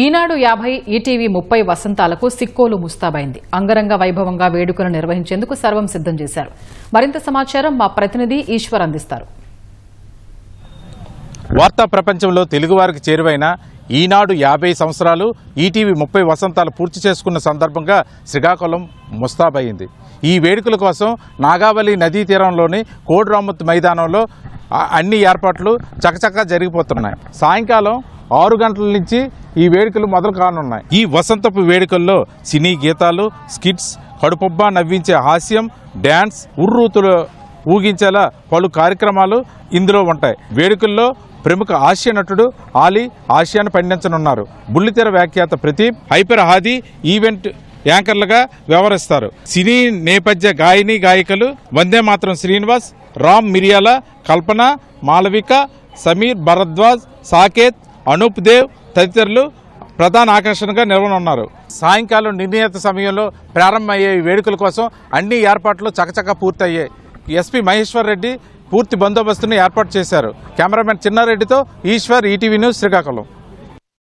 ఈనాడు 50 ETV 30 వసంతాలకు Sikkolu ముస్తాబైంది. అంగరంగ వైభవంగా వేడుకలు నిర్వహించేందుకు సర్వం సిద్దం చేశారు. మరింత సమాచారం మా ప్రతినిధి ఈశ్వర్ అందిస్తారు. వార్తా ప్రపంచంలో తెలుగువారికి చేరువైన ఈనాడు 50 సంవత్సరాలు, ఈటీవీ 30 వసంతాలు పూర్తి చేసుకున్న సందర్భంగా శ్రీకాకుళం ముస్తాబైంది. ఈ వేడుకల కోసం నాగావళి నదీ తీరంలోని కోడిరామత్ మైదానంలో అన్ని ఏర్పాట్లు చకచకా జరిగిపోతున్నాయి. సాయంకాలం 6 గంటల నుంచి ఈ వేడుకలు మొదలు కానున్నాయి. ఈ వసంతపు వేడుకల్లో సినీ గీతాలు, స్కిట్స్, కడుపొబ్బా నవ్వించే హాస్యం, డ్యాన్స్, ఉర్రూతులు ఊగించేలా పలు కార్యక్రమాలు ఇందులో ఉంటాయి. వేడుకల్లో ప్రముఖ హాస్య నటుడు ఆలీ హాస్యాన్ని పండించనున్నారు. బుల్లితెర వ్యాఖ్యాత ప్రదీప్, హైపర్ హాదీ ఈవెంట్ యాంకర్లుగా వ్యవహరిస్తారు. సినీ నేపథ్య గాయని గాయకులు వందే మాత్రం శ్రీనివాస్, రామ్ మిరియాల, కల్పన, మాలవిక, సమీర్ భరద్వాజ్, సాకేత్, అనూప్ దేవ్ తదితరులు ప్రధాన ఆకర్షణగా నిలవనున్నారు. సాయంకాలం నిర్ణీత సమయంలో ప్రారంభమయ్యే ఈ వేడుకల కోసం అన్ని ఏర్పాట్లు చకచకా పూర్తయ్యాయి. ఎస్పీ మహేశ్వర్ రెడ్డి పూర్తి బందోబస్తును ఏర్పాటు చేశారు. కెమెరామెన్ చిన్నారెడ్డితో ఈశ్వర్, ఈటీవీ న్యూస్, శ్రీకాకుళం.